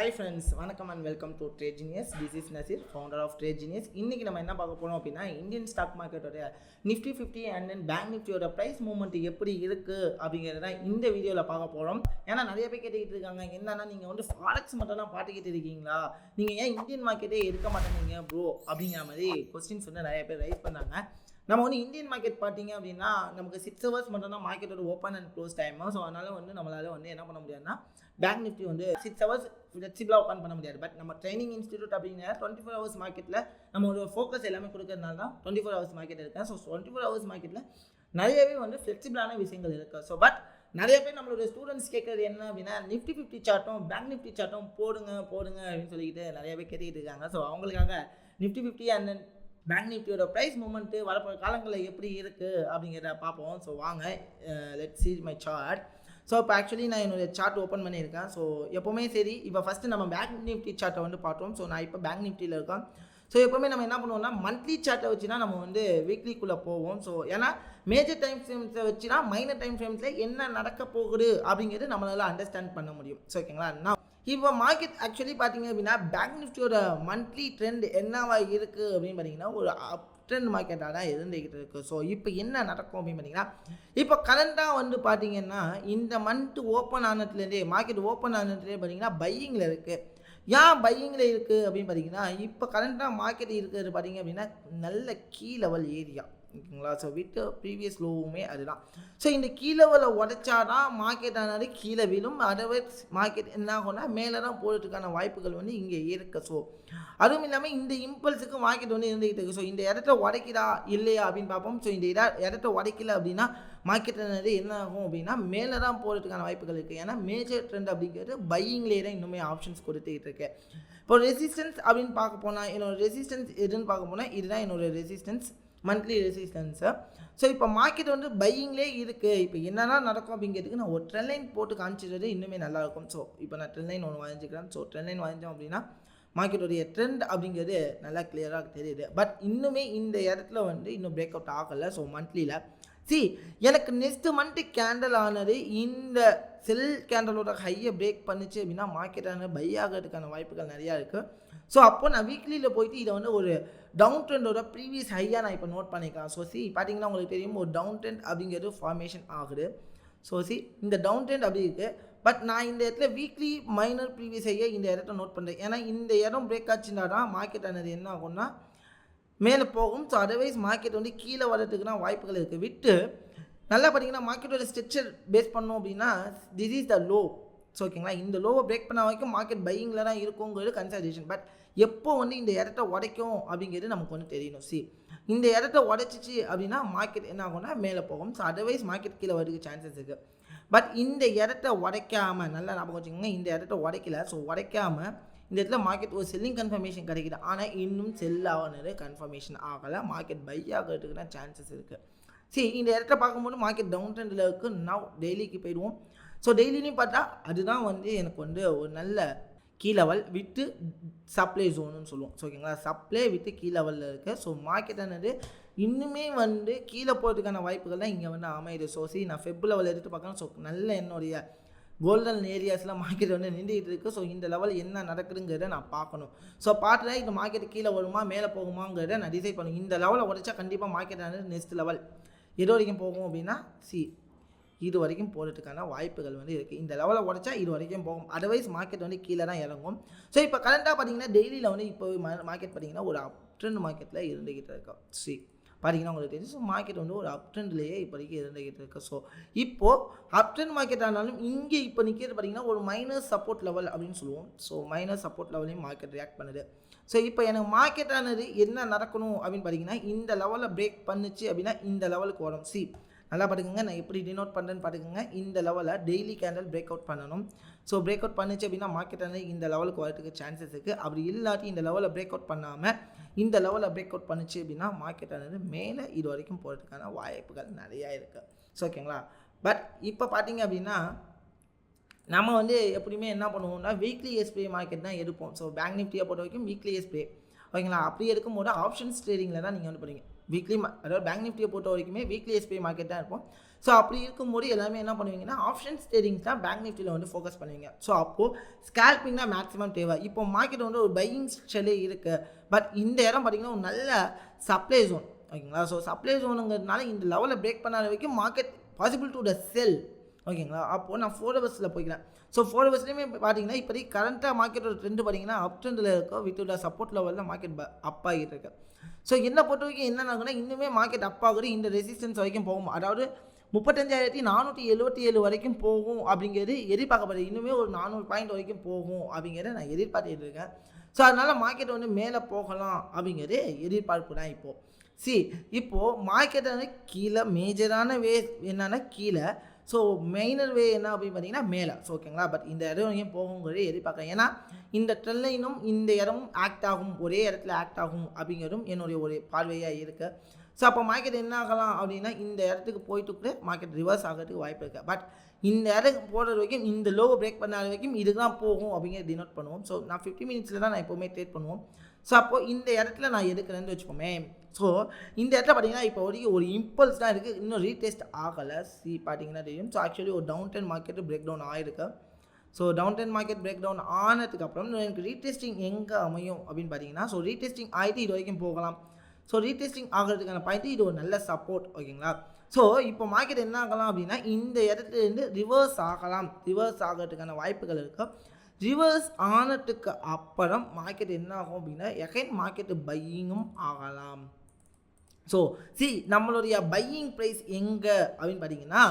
Hi friends, welcome and welcome to Tradegeniuz. This is Nasir, founder of Tradegeniuz. இன்னைக்கு நம்ம என்ன பார்க்க போறோம் அப்படினா இந்தியன் ஸ்டாக் மார்க்கெட்டோட Nifty 50 and then Banknifty ஓட பிரைஸ் மூவ்மெண்ட் எப்படி இருக்கு அப்படிங்கறத இந்த வீடியோல பார்க்க போறோம். ஏன்னா நிறைய பேர் கேட்டிட்டு இருக்காங்க என்னன்னா நீங்க வந்து forex மட்டும் தான் பாத்துக்கிட்டு இருக்கீங்களா? நீங்க ஏன் இந்தியன் மார்க்கெட்டே எடுக்க மாட்டேங்கீங்க bro அப்படிங்கிற மாதிரி क्वेश्चंस வந்து நிறைய பேர் ரைஸ் பண்ணாங்க. நம்ம வந்து இந்தியன் மார்க்கெட் பார்த்தீங்க அப்படின்னா நமக்கு 6 ஹவர்ஸ் மட்டும் தான் மார்க்கெட்டோட open and close time. So அதனால வந்து நம்மளால வந்து என்ன பண்ண முடியாதுன்னா பேங்க் நிஃப்டி வந்து 6 ஹவர்ஸ் ஃப்ளெக்சிபிளாக ஓப்பன் பண்ண முடியாது. பட் நம்ம ட்ரைனிங் இன்ஸ்டியூட் அப்படிங்கிற 24 ஹவர்ஸ் மார்க்கெட்டில் நம்ம ஒரு ஃபோக்கஸ் எல்லாமே கொடுக்கறதுனால தான் 24 ஹவர்ஸ் மார்க்கெட் இருக்குது. ஸோ 24 ஹவர்ஸ் மார்க்கெட்டில் நிறையவே வந்து ஃப்ளெக்சிபிளான விஷயங்கள் இருக்குது. ஸோ பட் நிறைய பேர் நம்மளோட ஸ்டூடெண்ட்ஸ் கேட்குறது என்ன அப்படின்னா Nifty 50 சார்ட்டும் பேங்க் நிஃப்டி சார்ட்டும் போடுங்க அப்படின்னு சொல்லிக்கிட்டு நிறைய பேர் கேட்டுக்கிட்டு இருக்காங்க. ஸோ அவங்களுக்காக Nifty 50 அண்ட் தென் பேங்க் நிஃப்டியோட ப்ரைஸ் மூமெண்ட்டு வரப்போகிற காலங்களில் எப்படி இருக்குது அப்படிங்கிறத பார்ப்போம். ஸோ வாங்க let's see my chart. So இப்போ ஆக்சுவலி நான் என்னோடய சார்ட் ஓப்பன் பண்ணியிருக்கேன். ஸோ எப்போவுமே சரி இப்போ ஃபஸ்ட்டு நம்ம பேங்க் நிஃப்டி சார்ட்டை வந்து பார்த்தோம். ஸோ நான் இப்போ பேங்க் நிஃப்டியில் இருக்கேன். ஸோ எப்போவுமே நம்ம என்ன பண்ணுவோம்னா மந்த்லி சார்ட்டை வச்சு தான் நம்ம வந்து வீக்லிக்குள்ளே போவோம். ஸோ ஏன்னா மேஜர் டைம் ஃப்ரேம்ஸை வச்சு தான் மைனர் டைம் ஃப்ரேம்ஸில் என்ன நடக்க போகுது அப்படிங்கிறது நம்மளால் அண்டர்ஸ்டாண்ட் பண்ண முடியும். ஸோ ஓகேங்களா, நான் இப்போ மார்க்கெட் ஆக்சுவலி பார்த்தீங்க அப்படின்னா பேங்க் நிஃப்டியோட மந்த்லி ட்ரெண்ட் என்னவா இருக்குது அப்படின்னு பார்த்தீங்கன்னா ஒரு அப் ட்ரெண்ட் மார்க்கெட்டாக தான் இருந்துக்கிட்டு இருக்குது. ஸோ இப்போ என்ன நடக்கும் அப்படின்னு பார்த்தீங்கன்னா இப்போ கரண்ட்டாக வந்து பார்த்தீங்கன்னா இந்த மந்த் ஓப்பன் ஆனதுலேருந்தே மார்க்கெட் ஓப்பன் ஆனதுலேயே பார்த்தீங்கன்னா பையிங்கில் இருக்குது. ஏன் பையிங்கில் இருக்குது அப்படின்னு பார்த்தீங்கன்னா இப்போ கரண்ட்டாக மார்க்கெட் இருக்கிறது பார்த்தீங்க அப்படின்னா நல்ல கீ லெவல் ஏரியா ஓகேங்களா. ஸோ விட்டு ப்ரீவியஸ் லோவுமே அதுதான். ஸோ இந்த கீ லெவலை உடைச்சாதான் மார்க்கெட் ஆனாலே கீழே விழும். அதர்வைஸ் மார்க்கெட் என்ன ஆகும்னா மேலே தான் போகிறதுக்கான வாய்ப்புகள் வந்து இங்கே இருக்குது. ஸோ அதுவும் இல்லாமல் இந்த இம்பல்ஸுக்கு மார்க்கெட் வந்து இருந்துகிட்டு இருக்குது. ஸோ இந்த இடத்த உடைக்கிறா இல்லையா அப்படின்னு பார்ப்போம். ஸோ இந்த இடத்த உடைக்கல அப்படின்னா மார்க்கெட் என்ன ஆகும் அப்படின்னா மேலே தான் போகிறதுக்கான வாய்ப்புகள் இருக்குது. ஏன்னா மேஜர் ட்ரெண்ட் அப்படிங்கிறது பையிங்லேயே தான் இன்னுமே ஆப்ஷன்ஸ் கொடுத்துக்கிட்டு இருக்கு. இப்போ ரெசிஸ்டன்ஸ் அப்படின்னு பார்க்க போனால் என்னோடய ரெசிஸ்டன்ஸ் எதுன்னு பார்க்க போனால் இதுதான் என்னோடய ரெசிஸ்டன்ஸ் மந்த்லி ரெசிஸ்டன்ஸு. ஸோ இப்போ மார்க்கெட் வந்து பையிங்லேயே இருக்குது. இப்போ என்னென்னா நடக்கும் அப்படிங்கிறதுக்கு நான் ஒரு ட்ரெண்ட் லைன் போட்டு காமிச்சிடுறது இன்னுமே நல்லாயிருக்கும். ஸோ இப்போ நான் ட்ரெண்ட் லைன் ஒன்று வரைஞ்சிக்கிறேன். ஸோ ட்ரெண்ட் லைன் வரைஞ்சோம் அப்படின்னா மார்க்கெட்டுடைய ட்ரெண்ட் அப்படிங்கிறது நல்லா கிளியராக தெரியுது. பட் இன்னுமே இந்த இடத்துல வந்து இன்னும் பிரேக் அவுட் ஆகலை. ஸோ மந்த்லியில் எனக்கு நெக்ஸ்ட் மந்த்து கேண்டில் ஆனது இந்த செல் கேண்டலோட ஹையை பிரேக் பண்ணிச்சு அப்படின்னா மார்க்கெட் ஆனது பை ஆகிறதுக்கான வாய்ப்புகள் நிறையா இருக்குது. ஸோ அப்போ நான் வீக்லியில் போயிட்டு இதை வந்து ஒரு டவுன் ட்ரெண்டோட ப்ரீவியஸ் ஹையாக நான் இப்போ நோட் பண்ணிக்கலாம். ஸோ பார்த்தீங்கன்னா உங்களுக்கு தெரியும் ஒரு டவுன் ட்ரெண்ட் அப்படிங்கிறது ஃபார்மேஷன் ஆகுது. ஸோ இந்த டவுன் ட்ரெண்ட் அப்படி இருக்குது. பட் நான் இந்த இடத்துல வீக்லி மைனர் ப்ரீவியஸ் ஹையை இந்த இடத்த நோட் பண்ணுறேன். ஏன்னா இந்த இடம் பிரேக் ஆச்சுன்னா தான் மார்க்கெட் ஆனது என்ன ஆகும்னா மேலே போகும். ஸோ அதர்வைஸ் மார்க்கெட் வந்து கீழே வர்றதுக்குனா வாய்ப்புகள் இருக்குது. விட்டு நல்லா பார்த்தீங்கன்னா மார்க்கெட்டோட ஸ்ட்ரக்சர் பேஸ் பண்ணோம் அப்படின்னா this is the low. So ஓகேங்களா, இந்த லோவை பிரேக் பண்ண வரைக்கும் மார்க்கெட் பையிங்கில் தான் இருக்குங்கிறது கன்சல்டேஷன். பட் எப்போ வந்து இந்த இடத்த உடைக்கும் அப்படிங்கிறது நமக்கு வந்து தெரியணும். இந்த இடத்த உடைச்சிச்சு அப்படின்னா மார்க்கெட் என்ன ஆகும்னா மேலே போகும். ஸோ அதர்வைஸ் மார்க்கெட் கீழே வரதுக்கு சான்சஸ் இருக்குது. பட் இந்த இடத்த உடைக்காமல் நல்லா ஞாபகம் வச்சுக்கோங்க, இந்த இடத்த உடைக்கல. ஸோ உடைக்காமல் இந்த இடத்துல மார்க்கெட் ஒரு செல்லிங் கன்ஃபர்மேஷன் கிடைக்குது. ஆனால் இன்னும் செல் ஆகுனது கன்ஃபர்மேஷன் ஆகலை. மார்க்கெட் பை ஆகிறதுக்கு தான் சான்சஸ் இருக்குது. இந்த இடத்த பார்க்கும்போது மார்க்கெட் டவுன் ட்ரெண்டில் இருக்குது. நான் டெய்லிக்கு போயிடுவோம். ஸோ டெய்லியும் பார்த்தா அதுதான் வந்து எனக்கு வந்து ஒரு நல்ல கீ லெவல் வித்து சப்ளை ஜோனுன்னு சொல்லுவோம். ஸோ ஓகேங்களா, சப்ளை வித்து கீ லெவலில் இருக்குது. ஸோ மார்க்கெட் ஆனது இன்னுமே வந்து கீழே போகிறதுக்கான வாய்ப்புகள் தான் இங்கே வந்து அமையுது. ஸோ நான் ஃபெப் லெவல் எடுத்து பார்க்கலாம். ஸோ நல்ல என்னுடைய கோல்டன் ஏரியாஸில் மார்க்கெட் வந்து நின்றுட்டு இருக்குது. ஸோ இந்த லெவல் என்ன நடக்குதுங்கிறத நான் பார்க்கணும். ஸோ பார்த்துட்டா இந்த மார்க்கெட் கீழே வருமா மேலே போகுமாங்கிறத நான் டிசைட் பண்ணுவேன். இந்த லெவலை உடைச்சா கண்டிப்பாக மார்க்கெட் ஆனது நெக்ஸ்ட் லெவல் எது வரைக்கும் போகும் அப்படின்னா இது வரைக்கும் போகிறதுக்கான வாய்ப்புகள் வந்து இருக்குது. இந்த லெவலை உடைச்சா இது வரைக்கும் போகும். அதர்வைஸ் மார்க்கெட் வந்து கீழே தான் இறங்கும். ஸோ இப்போ கரண்ட்டாக பார்த்தீங்கன்னா டெய்லியில் வந்து இப்போ மார்க்கெட் பார்த்தீங்கன்னா ஒரு அப் ட்ரெண்ட் மார்க்கெட்டில் இருந்துக்கிட்டு இருக்கோம். பார்த்தீங்கன்னா உங்களுக்கு தெரியும். ஸோ மார்க்கெட் வந்து ஒரு அப் ட்ரெண்ட்லேயே இப்போதைக்கு இருந்துக்கிட்டு இருக்குது. ஸோ இப்போது அப் ட்ரெண்ட் மார்க்கெட் ஆனாலும் இங்கே இப்போ நிற்கிறது பார்த்தீங்கன்னா ஒரு மைனஸ் சப்போர்ட் லெவல் அப்படின்னு சொல்லுவோம். ஸோ மைனஸ் சப்போர்ட் லெவலையும் மார்க்கெட் ரியாக்ட் பண்ணுது. ஸோ இப்போ எனக்கு மார்க்கெட் ஆனது என்ன நடக்கணும் அப்படின்னு பார்த்தீங்கன்னா இந்த லெவலில் பிரேக் பண்ணுச்சு அப்படின்னா இந்த லெவலுக்கு வரும். நல்லா பார்த்துக்கோங்க, நான் எப்படி டினோட் பண்ணுறேன்னு பார்த்துக்கோங்க. இந்த லெவலில் டெய்லி கேண்டில் பிரேக் அவுட் பண்ணணும். ஸோ பிரேக் அவுட் பண்ணிச்சு அப்படின்னா மார்க்கெட் ஆனது இந்த லெவலுக்கு வரதுக்கு சான்சஸ் இருக்குது. அப்படி இல்லாட்டி இந்த லெவலில் பிரேக் அவுட் பண்ணாமல் இந்த லெவலில் பிரேக் அவுட் பண்ணிச்சு அப்படின்னா மார்க்கெட் ஆனது மேலே இது வரைக்கும் போகிறதுக்கான வாய்ப்புகள் நிறையா இருக்குது. ஸோ ஓகேங்களா, பட் இப்போ பார்த்தீங்க அப்படின்னா நம்ம வந்து எப்படியுமே என்ன பண்ணுவோம்னா வீக்லி எஸ்பிஐ மார்க்கெட் தான் எடுப்போம். ஸோ பேங்க் நிஃப்டியை பொறுத்த வரைக்கும் வீக்லி எஸ்பிஐ ஓகேங்களா. அப்படி எடுக்கும்போது ஆப்ஷன்ஸ் ட்ரேடிங்கில் தான் நீங்கள் வந்து பண்ணுவீங்க. வீக்லி அதாவது பேங்க் நிஃப்டியை பொறுத்த வரைக்குமே வீக்லி எஸ்பிஐ மார்க்கெட் தான் இருப்போம். ஸோ அப்படி இருக்கும்போது எல்லாமே என்ன பண்ணுவீங்கன்னா ஆப்ஷன்ஸ் ட்ரேடிங்ஸ் தான் பேங்க் நிஃப்டியில் வந்து ஃபோக்கஸ் பண்ணுவீங்க. ஸோ அப்போது ஸ்கேல்பிங் தான் மேக்ஸிமம் தேவை. இப்போ மார்க்கெட் வந்து ஒரு பையிங் ஸ்ட்ரக்சர்லே இருக்குது. பட் இந்த இடம் பார்த்தீங்கன்னா ஒரு நல்ல சப்ளை ஜோன் ஓகேங்களா. ஸோ சப்ளை ஜோனுங்கிறதுனால இந்த லெவலில் பிரேக் பண்ணாத வரைக்கும் மார்க்கெட் பாசிபிள் டு த செல் ஓகேங்களா. அப்போது நான் 4 ஹவர்ஸில் போய்க்கிறேன். ஸோ 4 ஹவர்ஸ்லேயுமே பார்த்தீங்கன்னா இப்போதைக்கு கரண்ட்டாக மார்க்கெட்டோட ட்ரெண்டு பார்த்தீங்கன்னா அப் ட்ரெண்டில் இருக்கோ வித்தோட சப்போர்ட் லெவலில் மார்க்கெட் அப் ஆகிட்டு இருக்கு. ஸோ என்னை பொறுத்த வரைக்கும் என்ன ஆகுனா இன்னுமே மார்க்கெட் அப் ஆகுது, இந்த ரெசிஸ்டன்ஸ் வரைக்கும் போகும். அதாவது 35,477 வரைக்கும் போகும் அப்படிங்கிறது எதிர்பார்க்கப்படுது. இன்னுமே ஒரு 400 பாயிண்ட் வரைக்கும் போகும் அப்படிங்கிறத நான் எதிர்பார்த்துட்டு இருக்கேன். ஸோ அதனால் மார்க்கெட் வந்து மேலே போகலாம் அப்படிங்கிறது எதிர்பார்ப்பு தான். இப்போது மார்க்கெட்டை வந்து கீழே மேஜரான வே என்னென்னா கீழே, ஸோ மெயினர் வே என்ன அப்படின்னு பார்த்தீங்கன்னா மேலே. ஸோ ஓகேங்களா. பட் இந்த இடம் வரைக்கும் போகுங்கிறது எதிர்பார்க்குறேன். ஏன்னா இந்த ட்ரெல்லைனும் இந்த இடமும் ஆக்ட் ஆகும், ஒரே இடத்துல ஆக்ட் ஆகும் அப்படிங்கிறதும் என்னுடைய ஒரு பார்வையாக இருக்குது. ஸோ அப்போ மார்க்கெட் என்ன ஆகலாம் அப்படின்னா இந்த இடத்துக்கு போயிட்டு கூட மார்க்கெட் ரிவர்ஸ் ஆகிறதுக்கு வாய்ப்பு இருக்குது. பட் இந்த இடத்துக்கு போகிறது வரைக்கும் இந்த லோவை பிரேக் பண்ணாத வரைக்கும் இதுதான் போகும் அப்படிங்கிறத டினோட் பண்ணுவோம். ஸோ நான் 50 மினிட்ஸில் தான் நான் எப்போவுமே ட்ரேட் பண்ணுவோம். ஸோ அப்போது இந்த இடத்துல நான் எடுக்கிறேன்னு வச்சுப்போமே. ஸோ இந்த இடத்துல பார்த்தீங்கன்னா இப்போ வரைக்கும் ஒரு இம்பல்ஸ் தான் இருக்குது, இன்னும் ரீடெஸ்ட் ஆகலை. பார்த்தீங்கன்னா தெரியும். ஸோ ஆக்சுவலி ஒரு down trend market break down ஆகிருக்கு. So down trend market break down ஆனதுக்கப்புறம் எனக்கு ரீடெஸ்டிங் எங்கே அமையும் அப்படின்னு பார்த்தீங்கன்னா, ஸோ ரீடெஸ்டிங் ஆகிட்டு இது வரைக்கும் போகலாம். ஸோ ரீடெஸ்டிங் ஆகிறதுக்கான பாயிண்ட்டு இது ஒரு நல்ல சப்போர்ட் ஓகேங்களா. ஸோ இப்போ மார்க்கெட் என்ன ஆகலாம் அப்படின்னா இந்த இடத்துலேருந்து ரிவர்ஸ் ஆகலாம், ரிவர்ஸ் ஆகிறதுக்கான வாய்ப்புகள் இருக்குது. ரிவர்ஸ் ஆனதுக்கு அப்புறம் மார்க்கெட் என்ன ஆகும் அப்படின்னா எகைன் மார்க்கெட்டு பையிங்கும் ஆகலாம். ஸோ நம்மளுடைய பையிங் ப்ரைஸ் எங்கே அப்படின்னு பார்த்தீங்கன்னா,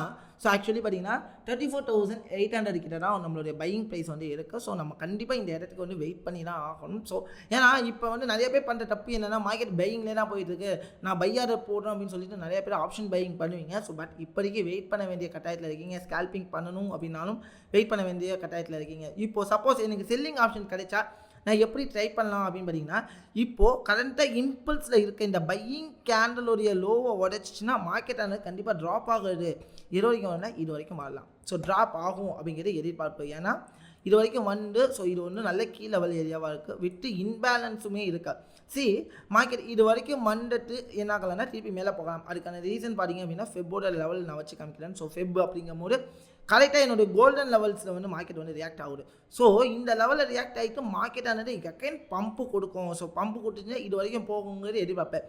ஸோ ஆக்சுவலி பார்த்தீங்கன்னா 34,800 கிட்ட தான் நம்மளுடைய பையிங் ப்ரைஸ் வந்து இருக்குது. ஸோ நம்ம கண்டிப்பாக இந்த இடத்துக்கு வந்து வெயிட் பண்ணி தான் ஆகணும். ஸோ ஏன்னா இப்போ வந்து நிறைய பேர் பண்ணுற தப்பு என்னென்னா மார்க்கெட் பையிங்லேயே தான் போயிட்டுருக்கு, நான் பையாரை போடுறேன் அப்படின்னு சொல்லிட்டு நிறைய பேர் ஆப்ஷன் பையிங் பண்ணுவீங்க. ஸோ பட் இப்போதைக்கு வெயிட் பண்ண வேண்டிய கட்டாயத்தில் இருக்கீங்க. ஸ்கேல்பிங் பண்ணணும் அப்படின்னாலும் வெயிட் பண்ண வேண்டிய கட்டாயத்தில் இருக்கீங்க. இப்போது சப்போஸ் எனக்கு செல்லிங் ஆப்ஷன் கிடைச்சா நான் எப்படி ட்ரை பண்ணலாம் அப்படின்னு பார்த்தீங்கன்னா, இப்போது கரண்ட்டாக இம்பல்ஸில் இருக்க இந்த பையிங் கேண்டலுடைய லோவை உடைச்சிச்சின்னா மார்க்கெட் ஆனது கண்டிப்பாக ட்ராப் ஆகுது. இது வரைக்கும் வரலாம், இது வரைக்கும் வரலாம். ஸோ ட்ராப் ஆகும் அப்படிங்கிறது எதிர்பார்ப்பு. ஏன்னா இது வரைக்கும் வந்து ஸோ இது ஒன்று நல்ல கீ லெவல் ஏரியாவாக இருக்குது, விட்டு இன்பேலன்ஸுமே இருக்கா. மார்க்கெட் இது வரைக்கும் வந்துட்டு என்ன ஆகலாம்னா திருப்பி மேலே போகலாம். அதுக்கான ரீசன் பார்த்தீங்க அப்படின்னா ஃபெப்போட லெவல் நான் வச்சு காமிக்கிறேன். ஸோ ஃபெப் அப்படிங்கும் போது கரெக்டாக என்னுடைய கோல்டன் லெவல்ஸில் வந்து மார்க்கெட் வந்து ரியாக்ட் ஆகுது. ஸோ இந்த லெவலில் ரியாக்ட் ஆகிட்டு மார்க்கெட் ஆனது எகைன் பம்பு கொடுக்கும். ஸோ பம்பு கொடுத்துச்சுன்னா இது வரைக்கும் போகுங்கிறது எதிர்பார்ப்பேன்.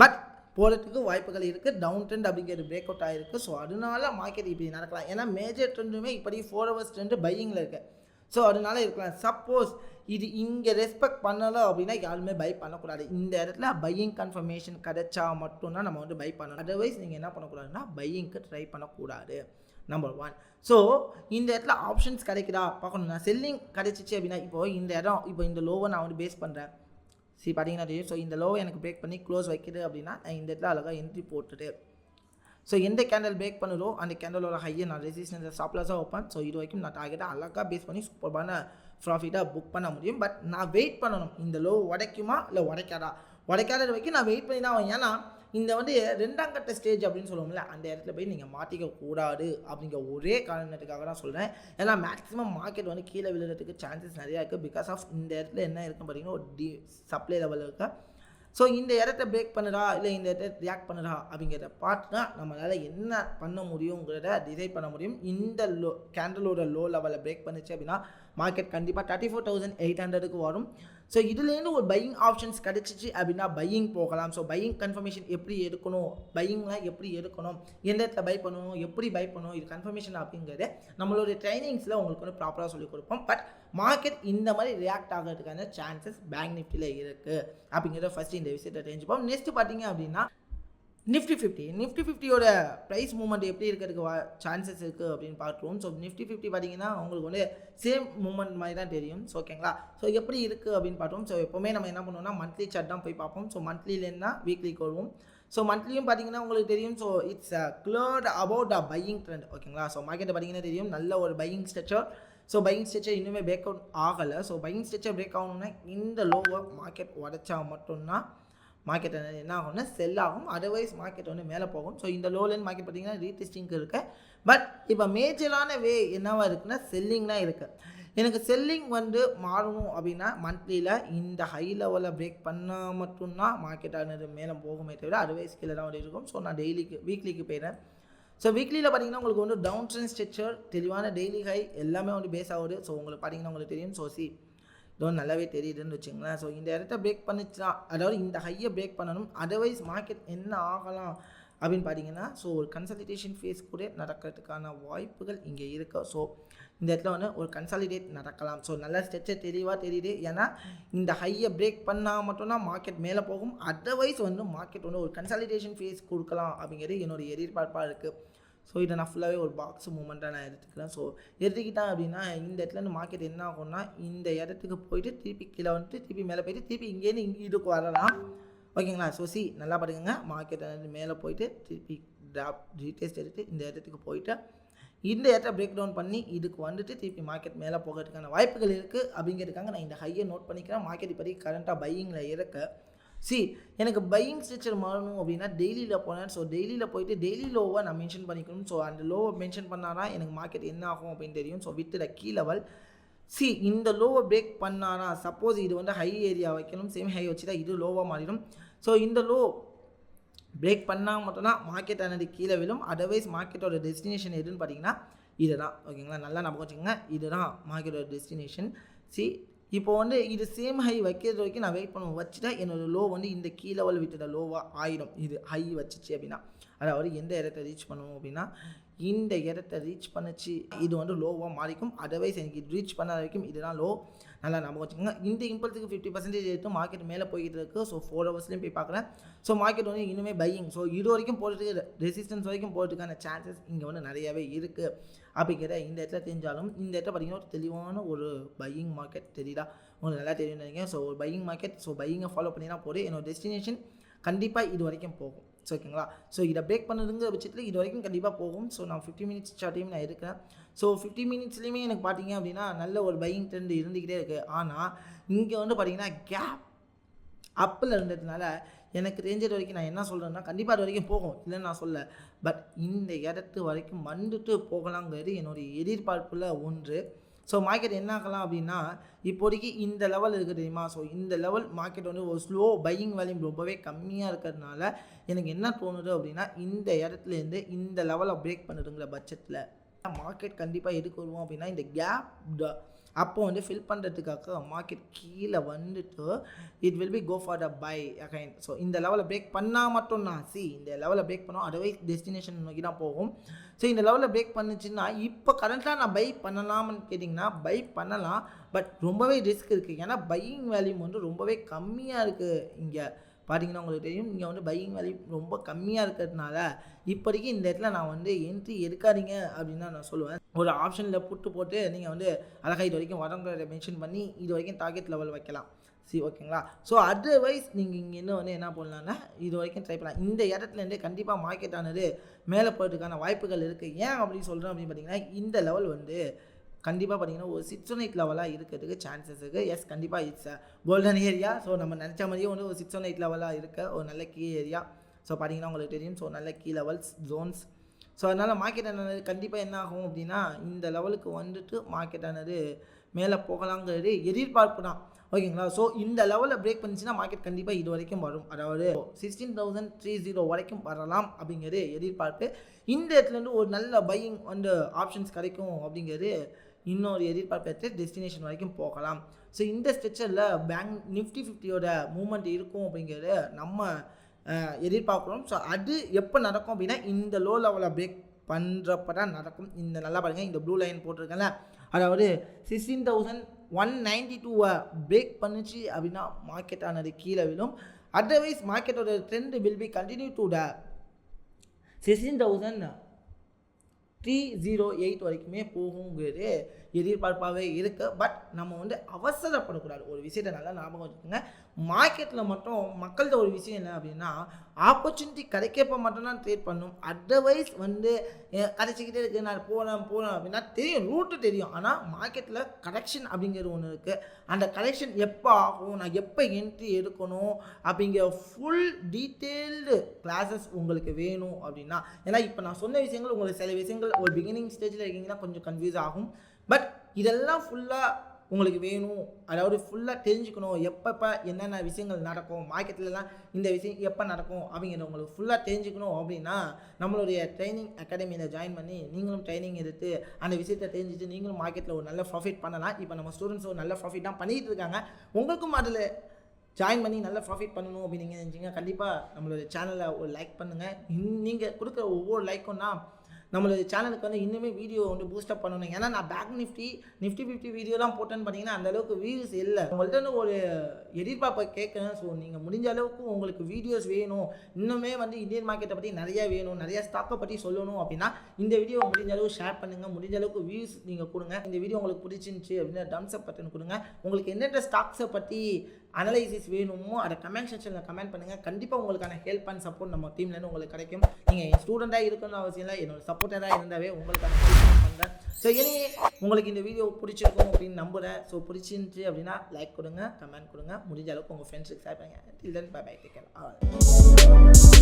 பட் போகிறதுக்கு வாய்ப்புகள் இருக்குது. டவுன் ட்ரெண்ட் அப்படிங்கிறது பிரேக் அவுட் ஆகிருக்கு. ஸோ அதனால மார்க்கெட் இப்படி நடக்கலாம். ஏன்னா மேஜர் ட்ரெண்டுமே இப்படி 4 ஹவர்ஸ் ட்ரெண்டு பையிங்கில் இருக்குது. ஸோ அதனால இருக்கலாம். சப்போஸ் இது இங்கே ரெஸ்பெக்ட் பண்ணலை அப்படின்னா யாருமே பை பண்ணக்கூடாது. இந்த இடத்துல பையிங் கன்ஃபர்மேஷன் கிடைச்சா மட்டும்தான் நம்ம வந்து பை பண்ணணும். அதர்வைஸ் நீங்கள் என்ன பண்ணக்கூடாதுன்னா பையிங்க்கு ட்ரை பண்ணக்கூடாது. நம்பர் 1. ஸோ இந்த இடத்துல ஆப்ஷன்ஸ் கிடைக்குதா பார்க்கணும். நான் செல்லிங் கிடைச்சிச்சு அப்படின்னா இப்போது இந்த இடம் இப்போ இந்த லோவை நான் வந்து பேஸ் பண்ணுறேன். பார்த்தீங்கன்னா தெரியும். ஸோ இந்த லோவை எனக்கு பிரேக் பண்ணி க்ளோஸ் வைக்குது அப்படின்னா நான் இந்த இடத்துல அழகாக என்ட்ரி போட்டுட்டு ஸோ எந்த கேண்டல் பிரேக் பண்ணுதோ அந்த கேண்டலோட ஹையை நான் ரெசிஸ்டன்ஸை ஸ்டாப்லாஸாக வைப்பேன். ஸோ இது வரைக்கும் நான் டார்கெட்டாக அழகாக பேஸ் பண்ணி சூப்பரான ப்ராஃபிட்டாக புக் பண்ண முடியும். பட் நான் வெயிட் பண்ணணும். இந்த லோ உடைக்குமா இல்லை உடைக்காத வரைக்கும் நான் வெயிட் பண்ணி தான் ஆகும். ஏன்னா இந்த வந்து 2ஆம் கட்ட ஸ்டேஜ் அப்படின்னு சொல்லுவோம்ல, அந்த இடத்துல போய் நீங்கள் மாற்றிக்க கூடாது அப்படிங்கிற ஒரே காரணத்துக்காக தான் சொல்கிறேன். ஏன்னா மேக்ஸிமம் மார்க்கெட் வந்து கீழே விழுறதுக்கு சான்சஸ் நிறையா இருக்குது. பிகாஸ் ஆஃப் இந்த இடத்துல என்ன இருக்குன்னு பார்த்தீங்கன்னா ஒரு சப்ளை லெவல் இருக்குது. ஸோ இந்த இடத்த பிரேக் பண்ணுறா இல்லை இந்த இடத்த ரியாக்ட் பண்ணுறா அப்படிங்கிறத பார்த்து தான் நம்மளால் என்ன பண்ண முடியுங்கிறத டிசைட் பண்ண முடியும். இந்த கேண்டலோட லோ லெவலில் பிரேக் பண்ணிச்சு அப்படின்னா மார்க்கெட் கண்டிப்பாக 34,800க்கு வரும். ஸோ இதுலேருந்து ஒரு பையிங் ஆப்ஷன்ஸ் கிடச்சிச்சு அப்படின்னா பையிங் போகலாம். ஸோ பையிங் கன்ஃபர்மேஷன் எப்படி எடுக்கணும், பையிங்லாம் எப்படி எடுக்கணும், எந்த இடத்துல பை பண்ணணும், எப்படி பை பண்ணணும், இது கன்ஃபர்மேஷன் அப்படிங்கிறது நம்மளுடைய ட்ரைனிங்ஸில் உங்களுக்கு வந்து ப்ராப்பராக சொல்லிக் கொடுப்போம். பட் மார்க்கெட் இந்த மாதிரி ரியாக்ட் ஆகிறதுக்கான சான்சஸ் பேங்க் நிஃப்டியில் இருக்குது அப்படிங்கிறத ஃபஸ்ட்டு இந்த விஷயத்தை தெரிஞ்சுப்போம். நெக்ஸ்ட் பார்த்தீங்க அப்படின்னா Nifty 50 50யோட ப்ரைஸ் மூவ்மெண்ட் எப்படி இருக்கிறதுக்கு சான்சஸ் இருக்குது அப்படின்னு பார்த்துருவோம். ஸோ Nifty 50 பார்த்தீங்கன்னா உங்களுக்கு வந்து சேம் மூவ்மெண்ட் மாதிரி தான் தெரியும். ஸோ ஓகேங்களா. ஸோ எப்படி இருக்குது அப்படின்னு பார்த்தோம். ஸோ எப்போவுமே நம்ம என்ன பண்ணுவோம்னா மந்த்லி சார்ட் தான் போய் பார்ப்போம். ஸோ மந்த்லிலேருந்தா வீக்லிக்கு வருவோம். ஸோ மந்த்லியும் பார்த்தீங்கன்னா உங்களுக்கு தெரியும். So it's cleared about a buying trend ஓகேங்களா. ஸோ மார்க்கெட்டை பார்த்தீங்கன்னா தெரியும் நல்ல ஒரு buying structure. So buying structure இன்னுமே பிரேக் அவுட் ஆகலை. ஸோ பையிங் ஸ்ட்ரக்சர் பிரேக் ஆகணும்னா இந்த லோவை மார்க்கெட் உடைச்சா மட்டும்தான் மார்க்கெட் என்ன ஆகும்னா செல் ஆகும். அதர்வைஸ் மார்க்கெட் வந்து மேலே போகும். ஸோ இந்த லோலேருந்து மார்க்கெட் பார்த்தீங்கன்னா ரீடெஸ்டிங்க்கு இருக்குது. பட் இப்போ மேஜரான வே என்னவா இருக்குன்னா செல்லிங் தான் இருக்குது. எனக்கு செல்லிங் வந்து மாறணும் அப்படின்னா மந்த்லியில் இந்த ஹை லெவலில் பிரேக் பண்ணால் மட்டும்தான் மார்க்கெட் ஆனது மேலே போகுமே தவிர அதர்வைஸ் கீழே தான் வந்து இருக்கும். ஸோ நான் வீக்லிக்கு போயிடுறேன். ஸோ வீக்லியில் பார்த்தீங்கன்னா உங்களுக்கு வந்து டவுன் ட்ரெண்ட் ஸ்ட்ரக்சர் தெளிவான டெய்லி ஹை எல்லாமே வந்து பேஸ் ஆகுது. ஸோ உங்களுக்கு பார்த்தீங்கன்னா உங்களுக்கு தெரியும். ஸோ இது நல்லாவே தெரியுதுன்னு வச்சுங்களேன். ஸோ இந்த இடத்த பிரேக் பண்ணிச்சுனா, அதாவது இந்த ஹையை பிரேக் பண்ணணும். அதர்வைஸ் மார்க்கெட் என்ன ஆகலாம் அப்படின்னு பார்த்தீங்கன்னா, ஸோ ஒரு கன்சாலிடேஷன் ஃபேஸ் கூட நடக்கிறதுக்கான வாய்ப்புகள் இங்கே இருக்கு. ஸோ இந்த இடத்துல வந்து ஒரு கன்சாலிடேட் நடக்கலாம். ஸோ நல்லா ஸ்ட்ரக்சர் தெளிவாக தெரியுது. ஏன்னா இந்த ஹையை பிரேக் பண்ணால் மட்டும்தான் மார்க்கெட் மேலே போகும். அதர்வைஸ் வந்து மார்க்கெட் வந்து ஒரு கன்சாலிடேஷன் ஃபேஸ் கொடுக்கலாம் அப்படிங்கிறது என்னோடய எதிர்பார்ப்பாக இருக்குது. ஸோ இதை நான் ஃபுல்லாகவே ஒரு பாக்ஸ் மூமெண்ட்டாக நான் எடுத்துக்கிறேன். ஸோ எடுத்துக்கிட்டேன் அப்படின்னா இந்த இடத்துல மார்க்கெட் என்ன ஆகும்னா, இந்த இடத்துக்கு போயிட்டு திருப்பி கீழே வந்துட்டு திருப்பி மேலே போயிட்டு திருப்பி இங்கேருந்து இதுக்கு வரலாம். ஓகேங்களா? ஸோ நல்லா பாருங்க, மார்க்கெட் வந்து மேலே போயிட்டு திருப்பி ட்ராப் ரீடெஸ்ட் எடுத்து இந்த இடத்துக்கு போயிட்டு இந்த இடத்த பிரேக் டவுன் பண்ணி இதுக்கு வந்துட்டு திருப்பி மார்க்கெட் மேலே போகிறதுக்கான வாய்ப்புகள் இருக்குது. அப்படிங்கிறதுக்காக நான் இந்த ஹையை நோட் பண்ணிக்கிறேன். மார்க்கெட் இப்போதைக்கு கரண்ட்டாக பையிங்கில் இருக்க. எனக்கு பையிங் ஸ்ட்ரக்சர் மாறணும் அப்படின்னா டெய்லியில் போனேன். ஸோ டெய்லியில் போயிட்டு டெய்லி லோவை நான் மென்ஷன் பண்ணிக்கணும். ஸோ அந்த லோவை மென்ஷன் பண்ணாதான் எனக்கு மார்க்கெட் என்ன ஆகும் அப்படின்னு தெரியும். So with the key level இந்த லோவை பிரேக் பண்ணானா, சப்போஸ் இது வந்து ஹை ஏரியா வைக்கணும், சேம் ஹை வச்சு தான் இது லோவாக மாறிடும். ஸோ இந்த லோ பிரேக் பண்ணால் மட்டும்தான் மார்க்கெட் ஆனது கீழே விழும். அதர்வைஸ் மார்க்கெட்டோட டெஸ்டினேஷன் எதுன்னு பார்த்தீங்கன்னா இதுதான். ஓகேங்களா? நல்லா ஞாபகம் வச்சுக்கோங்க, இதுதான் மார்க்கெட்டோட டெஸ்டினேஷன். இப்போ வந்து இது சேம் ஹை வைக்கிறது வரைக்கும் நான் வெயிட் பண்ணுவேன். வச்சுட்டா என்னோடய லோ வந்து இந்த கீ லெவல் விட்டுட லோவாக ஆயிடும். இது ஹை வச்சிச்சு அப்படின்னா, அதாவது எந்த இடத்த ரீச் பண்ணுவோம் அப்படின்னா இந்த இடத்த ரீச் பண்ணிச்சு இது வந்து லோவாக மாறிக்கும். அதர்வைஸ் எனக்கு இது ரீச் பண்ண வரைக்கும் இதுதான் லோ. நல்லா ஞாபகம் வச்சுக்கோங்க. இந்த இம்பல்ஸுக்கு 50% எடுத்து மார்க்கெட் மேலே போய்கிட்டு இருக்குது. ஸோ 4 ஹவர்ஸ்லேயும் போய் பார்க்குறேன். ஸோ மார்க்கெட் வந்து இன்னுமே பையிங். ஸோ இது வரைக்கும் போகிறதுக்கு ரெசிஸ்டன்ஸ் வரைக்கும் போகிறதுக்கான சான்சஸ் இங்கே வந்து நிறையாவே இருக்குது. அப்படிங்கிற இந்த இடத்துல தெரிஞ்சாலும் இந்த இடத்துல பார்த்திங்கன்னா ஒரு தெளிவான ஒரு பையிங் மார்க்கெட் தெரியுதா? உங்களுக்கு நல்லா தெரியும் நினைக்கிறேன். ஸோ ஒரு பையிங் மார்க்கெட். ஸோ பையிங்கை ஃபாலோ பண்ணினா போது என்னோட டெஸ்டினேஷன் கண்டிப்பாக இது வரைக்கும் போகும். ஸோ ஓகேங்களா? ஸோ இதை பிரேக் பண்ணுறதுங்கிற பட்சத்தில் இது வரைக்கும் கண்டிப்பாக போகும். ஸோ நான் 50 மினிட்ஸ் சார்ட்டையும் நான் இருக்கிறேன். ஸோ 50 மினிட்ஸ்லேயுமே எனக்கு பார்த்தீங்க அப்படின்னா நல்ல ஒரு பையிங் ட்ரெண்ட் இருந்துக்கிட்டே இருக்குது. ஆனால் இங்கே வந்து பார்த்திங்கன்னா கேப் அப்பில் இருந்ததுனால எனக்கு தெரிஞ்சது வரைக்கும் நான் என்ன சொல்கிறேன்னா கண்டிப்பாக அது வரைக்கும் போகும், இல்லைன்னு நான் சொல்ல. பட் இந்த இடத்து வரைக்கும் வந்துட்டு போகலாங்கிறது என்னுடைய எதிர்பார்ப்பில் ஒன்று. ஸோ மார்க்கெட் என்ன ஆகலாம் அப்படின்னா இப்போதைக்கு இந்த லெவல் இருக்குது தெரியுமா? ஸோ இந்த லெவல் மார்க்கெட் வந்து ஒரு ஸ்லோ பையிங் வேல்யூம் ரொம்பவே கம்மியாக இருக்கிறதுனால எனக்கு என்ன தோணுது அப்படின்னா இந்த இடத்துலேருந்து இந்த லெவலை பிரேக் பண்ணுதுங்கிற பட்சத்தில் மார்க்கெட் கண்டிப்பாக எதுக்கு வருவோம் அப்படின்னா இந்த கேப் அப்போ வந்து ஃபில் பண்ணுறதுக்காக மார்க்கெட் கீழே வந்துட்டு it will be go for the buy again. So இந்த லெவலை பிரேக் பண்ணால் மட்டும்தான் இந்த லெவலை பிரேக் பண்ணோம். அதர்வைஸ் டெஸ்டினேஷன் நோக்கி தான் போகும். ஸோ இந்த லெவலில் பிரேக் பண்ணுச்சுன்னா இப்போ கரண்ட்டாக நான் பை பண்ணலாம்னு கேட்டிங்கன்னா பை பண்ணலாம். பட் ரொம்பவே ரிஸ்க் இருக்குது. ஏன்னா பையிங் வேல்யூம் வந்து ரொம்பவே கம்மியாக இருக்குது. இங்கே பார்த்தீங்கன்னா உங்களுக்கு தெரியும், இங்கே வந்து பையிங் வேல்யூ ரொம்ப கம்மியாக இருக்கிறதுனால இப்போதைக்கு இந்த இடத்துல நான் வந்து என்ட்ரி எடுக்காதீங்க அப்படின்னு தான் நான் சொல்லுவேன். ஒரு ஆப்ஷனில் போட்டு நீங்கள் வந்து அழகாக இது வரைக்கும் வரவங்களை மென்ஷன் பண்ணி இது வரைக்கும் டார்கெட் லெவல் வைக்கலாம். ஓகேங்களா? ஸோ அதர்வைஸ் நீங்கள் இங்கே இன்னும் வந்து என்ன பண்ணலான்னா இது வரைக்கும் ட்ரை பண்ணலாம். இந்த இடத்துலேருந்து கண்டிப்பாக மார்க்கெட் ஆனது மேலே போகிறதுக்கான வாய்ப்புகள் இருக்குது. ஏன் அப்படி சொல்கிறேன் அப்படின்னு பார்த்தீங்கன்னா இந்த லெவல் வந்து கண்டிப்பாக பார்த்தீங்கன்னா ஒரு 618 லெவலாக இருக்கிறதுக்கு சான்சஸ் இருக்குது. எஸ், கண்டிப்பாக இட்ஸ் கோல்டன் ஏரியா. ஸோ நம்ம நினச்ச மாதிரியே வந்து ஒரு 618 லெவலாக இருக்க ஒரு நல்ல கீ ஏரியா. ஸோ பார்த்தீங்கன்னா உங்களுக்கு தெரியும். ஸோ நல்ல கீ லெவல்ஸ் ஜோன்ஸ். ஸோ அதனால் மார்க்கெட் ஆனது கண்டிப்பாக என்ன ஆகும் அப்படின்னா இந்த லெவலுக்கு வந்துட்டு மார்க்கெட் ஆனது மேலே போகலாங்கிறது எதிர்பார்ப்பு தான். ஓகேங்களா? ஸோ இந்த லெவலில் பிரேக் பண்ணிச்சுன்னா மார்க்கெட் கண்டிப்பாக இது வரைக்கும் வரும். அதாவது 16,030 வரைக்கும் வரலாம் அப்படிங்கிறது எதிர்பார்ப்பு. இந்த இடத்துலேருந்து ஒரு நல்ல பையிங் வந்து ஆப்ஷன்ஸ் கிடைக்கும் அப்படிங்கிறது இன்னொரு எதிர்பார்ப்பு எடுத்து டெஸ்டினேஷன் வரைக்கும் போகலாம். ஸோ இந்த ஸ்ட்ரக்சரில் பேங்க் நிஃப்டி 50யோட மூவ்மெண்ட் இருக்கும் அப்படிங்கிறது நம்ம எதிர்பார்க்குறோம். ஸோ அது எப்போ நடக்கும் அப்படின்னா இந்த லோ லெவலில் பிரேக் பண்ணுறப்ப தான் நடக்கும். இந்த நல்லா பாருங்கள், இந்த ப்ளூ லைன் போட்டிருக்கேன்ல, அதாவது 16,192 பிரேக் பண்ணிச்சு அப்படின்னா மார்க்கெட் ஆனது கீழே விழும். அதர்வைஸ் மார்க்கெட்டோட trend will be continue to the 16,308 வரைக்குமே போகுங்கிறது எதிர்பார்ப்பாகவே இருக்குது. பட் நம்ம வந்து அவசரப்படக்கூடாது. ஒரு விஷயத்தை நல்லா ஞாபகம் வச்சுக்கோங்க. மார்க்கெட்டில் மட்டும் மக்கள்கிட்ட ஒரு விஷயம் என்ன அப்படின்னா ஆப்பர்ச்சுனிட்டி கிடைக்கப்போ மட்டும்தான் ட்ரேட் பண்ணும். அதர்வைஸ் வந்து கரைச்சிக்கிட்டே இருக்குது, நான் போகிறேன் அப்படின்னா தெரியும், ரூட்டு தெரியும். ஆனால் மார்க்கெட்டில் கரெக்ஷன் அப்படிங்கிறது ஒன்று இருக்குது. அந்த கரெக்ஷன் எப்போ ஆகும், நான் எப்போ என்ட்ரி எடுக்கணும் அப்படிங்கிற ஃபுல் டீட்டெயில்டு கிளாஸஸ் உங்களுக்கு வேணும் அப்படின்னா, ஏன்னா இப்போ நான் சொன்ன விஷயங்கள் உங்களுக்கு சில விஷயங்கள் ஒரு பிகினிங் ஸ்டேஜில் இருக்கீங்கன்னா கொஞ்சம் கன்ஃபியூஸ் ஆகும். பட் இதெல்லாம் ஃபுல்லாக உங்களுக்கு வேணும், அதாவது ஃபுல்லாக தெரிஞ்சுக்கணும் எப்பப்போ என்னென்ன விஷயங்கள் நடக்கும், மார்க்கெட்லலாம் இந்த விஷயம் எப்போ நடக்கும் அப்படிங்கிறத உங்களுக்கு ஃபுல்லாக தெரிஞ்சுக்கணும் அப்படின்னா நம்மளுடைய ட்ரைனிங் அகாடமியில் ஜாயின் பண்ணி நீங்களும் ட்ரைனிங் எடுத்து அந்த விஷயத்தை தெரிஞ்சுட்டு நீங்களும் மார்க்கெட்டில் ஒரு நல்ல ப்ராஃபிட் பண்ணலாம். இப்போ நம்ம ஸ்டூடெண்ட்ஸ் ஒரு நல்ல ப்ராஃபிட் தான் பண்ணிகிட்டு இருக்காங்க. உங்களுக்கும் அதில் ஜாயின் பண்ணி நல்லா ப்ராஃபிட் பண்ணணும் அப்படின்னு நீங்கள் நினச்சிங்க கண்டிப்பாக நம்மளுடைய சேனலை ஒரு லைக் பண்ணுங்கள். நீங்கள் கொடுக்குற ஒவ்வொரு லைக்கும் தான் நம்மளுடைய சேனலுக்கு வந்து இன்னுமே வீடியோ வந்து பூஸ்டப் பண்ணணும். ஏன்னா நான் பேங்க் நிஃப்டி 50 வீடியோலாம் போட்டேன்னு பார்த்தீங்கன்னா அந்தளவுக்கு வியூஸ் இல்லை. உங்கள்கிட்ட வந்து ஒரு எதிர்பார்ப்பை கேட்குறேன். ஸோ நீங்கள் முடிஞ்ச அளவுக்கு உங்களுக்கு வீடியோஸ் வேணும், இன்னுமே வந்து இந்தியன் மார்க்கெட்டை பற்றி நிறையா வேணும், நிறையா ஸ்டாக்கை பற்றி சொல்லணும் அப்படின்னா இந்த வீடியோ முடிஞ்ச அளவுக்கு ஷேர் பண்ணுங்கள். முடிஞ்ச அளவுக்கு வியூஸ் நீங்கள் கொடுங்க. இந்த வீடியோ உங்களுக்கு பிடிச்சிருந்துச்சி அப்படின்னா தம்ஸ் அப் பட்டன் கொடுங்க. உங்களுக்கு எந்தெந்த ஸ்டாக்ஸை பற்றி அனலைசிஸ் வேணுமோ அதை கமெண்ட் செக்ஷனில் கமெண்ட் பண்ணுங்கள். கண்டிப்பாக உங்களுக்கான ஹெல்ப் அண்ட் சப்போர்ட் நம்ம டீம்லேருந்து உங்களுக்கு கிடைக்கும். நீங்கள் ஸ்டூடெண்ட்டாக இருக்கணும்னு அவசியம் இல்லை, என்னோட சப்போர்ட்டராக இருந்தாவே உங்களுக்கான ஹெல்ப் பண்ணுறேன். ஸோ இனியே உங்களுக்கு இந்த வீடியோ பிடிச்சிருக்கும் அப்படின்னு நம்புகிறேன். ஸோ பிடிச்சிருந்துச்சி அப்படின்னா லைக் கொடுங்க, கமெண்ட் கொடுங்க, முடிஞ்ச அளவுக்கு உங்கள் ஃப்ரெண்ட்ஸுக்கு ஷேர் பண்ணுங்கள். Till then bye bye, take care all.